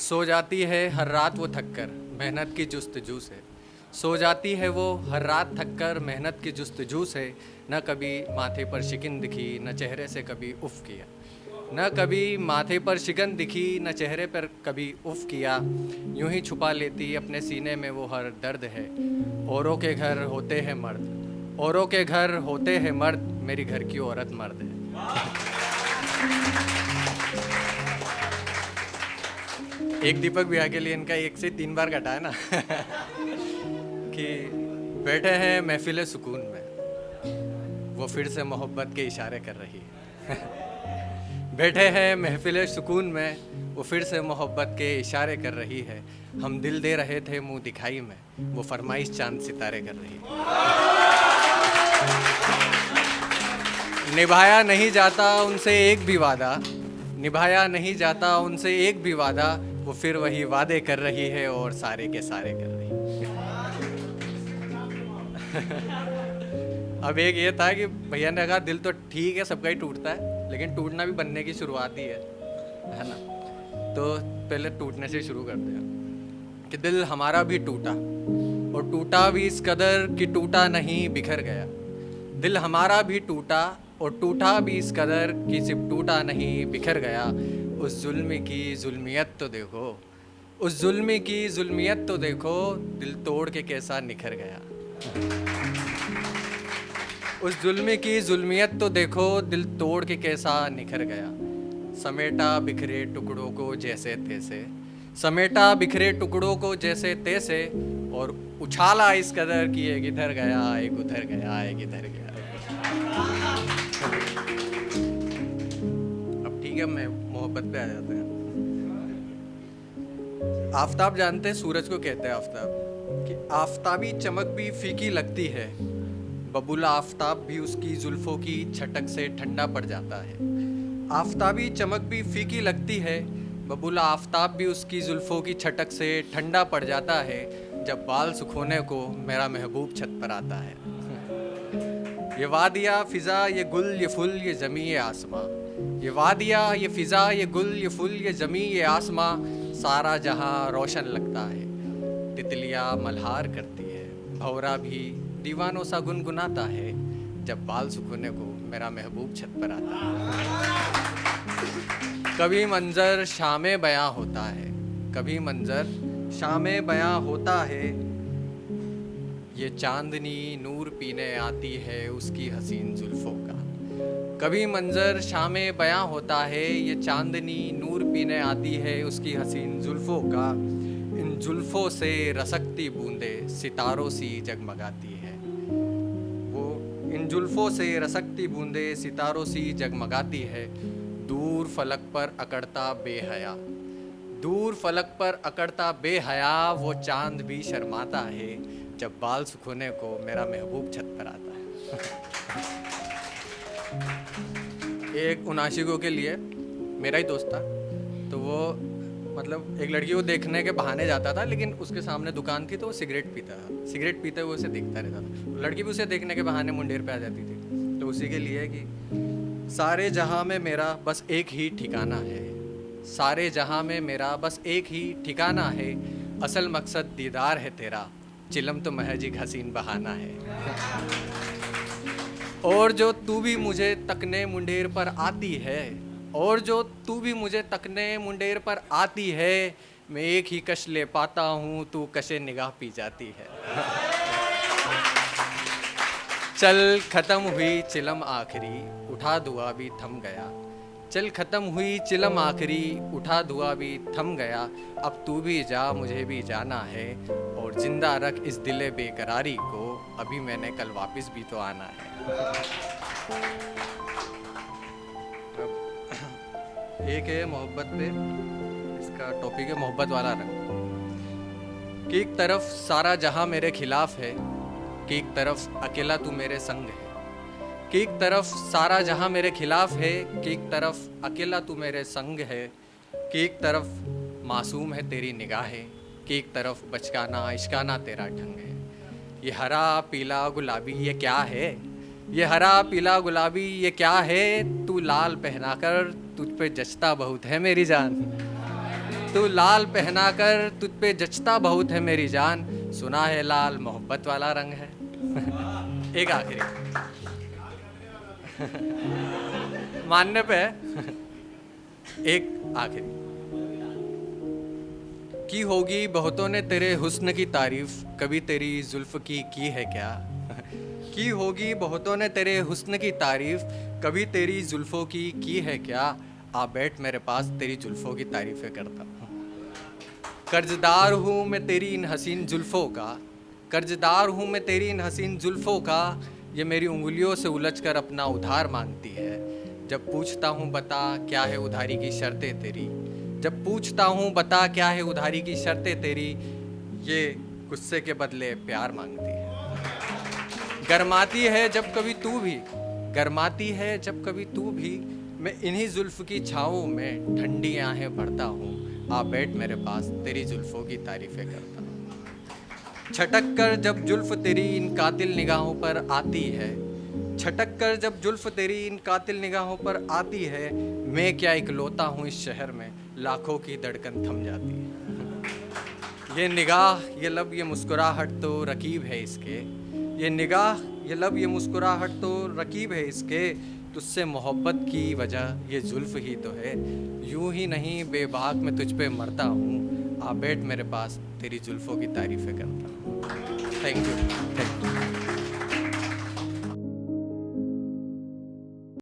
सो जाती है हर रात वो थक कर मेहनत की जुस्तजू से। सो जाती है वो हर रात थक कर मेहनत की जुस्तजू से। न कभी माथे पर शिकन दिखी न चेहरे से कभी उफ़ किया। न कभी माथे पर शिकन दिखी न चेहरे पर कभी उफ़ किया। यूं ही छुपा लेती अपने सीने में वो हर दर्द है। औरों के घर होते हैं मर्द, औरों के घर होते हैं मर्द, मेरी घर की औरत मर्द है। एक दीपक भैया के लिए इनका 1 से 3 बार कटा है ना। कि बैठे हैं महफिल सुकून में, वो फिर से मोहब्बत के इशारे कर रही है। बैठे हैं महफिल सुकून में, वो फिर से मोहब्बत के इशारे कर रही है। हम दिल दे रहे थे मुंह दिखाई में, वो फरमाइश चांद सितारे कर रही है। निभाया नहीं जाता उनसे एक भी वादा, निभाया नहीं जाता उनसे एक भी वादा, वो फिर वही वादे कर रही है और सारे के सारे कर रही है। अब एक ये था कि भैया ने कहा दिल तो ठीक है सबका ही टूटता है, लेकिन टूटना भी बनने की शुरुआत ही है ना। तो पहले टूटने से शुरू करते हैं कि दिल हमारा भी टूटा, और टूटा भी इस कदर कि टूटा नहीं बिखर गया। दिल हमारा भी टूटा और टूटा भी इस कदर कि सिर्फ टूटा नहीं बिखर गया। उस जुल्म की जुल्मियत तो देखो, उस जुल्म की जुल्मियत तो देखो, दिल तोड़ के कैसा निखर गया। उस जुल्म की जुल्मियत तो देखो, दिल तोड़ के कैसा निखर गया। समेटा बिखरे टुकड़ों को जैसे तैसे, समेटा बिखरे टुकड़ों को जैसे तैसे, और उछाला इस कदर कि एक इधर गया एक उधर गया एक इधर गया। अब ठीक है, मैं मोहब्बत पे आ जाते हैं। आफताब जानते हैं सूरज को कहते हैं आफताब, कि आफताबी चमक भी फीकी लगती है, बबूला आफताब भी उसकी जुल्फों की छटक से ठंडा पड़ जाता है। आफताबी चमक भी फीकी लगती है, बबूला आफताब भी उसकी जुल्फों की छटक से ठंडा पड़ जाता है, जब बाल सुखोने को मेरा महबूब छत पर आता है। ये वादिया फिजा ये गुल ये फुल ये ज़मी ये आसमां, ये वादिया ये फिजा ये गुल ये फुल ये ज़मी ये आसमां, सारा जहां रोशन लगता है। तितलियां मल्हार करती है, भौरा भी दीवानों सा गुनगुनाता है, जब बाल सुखोने को मेरा महबूब छत पर आता है। कभी मंजर शामे बयां होता है, कभी मंजर शामे बयां होता है, ये चांदनी नूर पीने आती है उसकी हसीन जुल्फों का। कभी मंजर शामे बयां होता है, ये चांदनी नूर पीने आती है उसकी हसीन जुल्फों का। इन जुल्फों से रसकती बूंदे सितारों सी जगमगाती है, वो इन जुल्फों से रसकती बूंदे सितारों सी जगमगाती है। दूर फलक पर अकड़ता बेहया, दूर फलक पर अकड़ता बेहया, वो चांद भी शर्माता है, जब बाल सुखोने को मेरा महबूब छत पर आता है। एक उन आशिकों के लिए, मेरा ही दोस्त था, तो वो मतलब एक लड़की को देखने के बहाने जाता था, लेकिन उसके सामने दुकान थी तो वो सिगरेट पीता था, सिगरेट पीते हुए उसे देखता रहता था। लड़की भी उसे देखने के बहाने मुंडेर पे आ जाती थी। तो उसी के लिए कि सारे जहां में मेरा बस एक ही ठिकाना है, सारे जहां में मेरा बस एक ही ठिकाना है, असल मकसद दीदार है तेरा, चिलम तो महज एक हसीन बहाना है। और जो तू भी मुझे तकने मुंडेर पर आती है, और जो तू भी मुझे तकने मुंडेर पर आती है, मैं एक ही कश ले पाता हूँ, तू कशे निगाह पी जाती है। चल ख़त्म हुई चिलम आखिरी, उठा दुआ भी थम गया। चल ख़त्म हुई चिलम आखिरी, उठा दुआ भी थम गया। अब तू भी जा मुझे भी जाना है, और ज़िंदा रख इस दिले बेकरारी को, अभी मैंने कल वापस भी तो आना है। एक है मोहब्बत पे, इसका टॉपिक है मोहब्बत वाला रंग। कि एक तरफ सारा जहां मेरे खिलाफ है, कि एक तरफ अकेला तू मेरे संग है। कि एक तरफ सारा जहां मेरे खिलाफ है, कि एक तरफ अकेला तू मेरे संग है। कि एक तरफ मासूम है तेरी निगाहें, कि एक तरफ बचकाना इश्काना तेरा ढंग है। ये हरा पीला गुलाबी ये क्या है, ये हरा पीला गुलाबी ये क्या है, तू लाल पहनाकर तुझ पे जचता बहुत है मेरी जान, तू लाल पहना कर तुझ पे जचता बहुत है मेरी जान, सुना है लाल मोहब्बत वाला रंग है। एक आखिरी मानने पे एक आखिरी। की होगी बहुतों ने तेरे हुस्न की तारीफ, कभी तेरी जुल्फ की है क्या? की होगी बहुतों ने तेरे हुस्न की तारीफ, कभी तेरी जुल्फों की है क्या? आ बैठ मेरे पास, तेरी जुल्फों की तारीफें करता हूँ। कर्जदार हूँ मैं तेरी इन हसीन जुल्फों का, कर्जदार हूँ मैं तेरी इन हसीन जुल्फों का, ये मेरी उंगलियों से उलझकर अपना उधार मांगती है। जब पूछता हूँ बता क्या है उधारी की शर्तें तेरी, जब पूछता हूँ बता क्या है उधारी की शर्तें तेरी, ये गुस्से के बदले प्यार मांगती है। गरमाती है जब कभी तू भी, गरमाती है जब कभी तू भी, मैं इन्हीं जुल्फ की छाँवों में ठंडी आहें भरता हूँ। आ बैठ मेरे पास, तेरी जुल्फों की तारीफें करता हूँ। छटक कर जब जुल्फ तेरी इन कातिल निगाहों पर आती है, छटक कर जब जुल्फ तेरी इन कातिल निगाहों पर आती है, मैं क्या इकलौता हूँ इस शहर में, लाखों की धड़कन थम जाती है। ये निगाह ये लब ये मुस्कुराहट तो रकीब है इसके, ये निगाह ये लब ये मुस्कुराहट तो रकीब है इसके, तुझसे मोहब्बत की वजह ये जुल्फ ही तो है। यूं ही नहीं बेबाक मैं तुझ पे मरता हूँ, आ बैठ मेरे पास, तेरी जुल्फों की तारीफें करता हूँ। Thank you.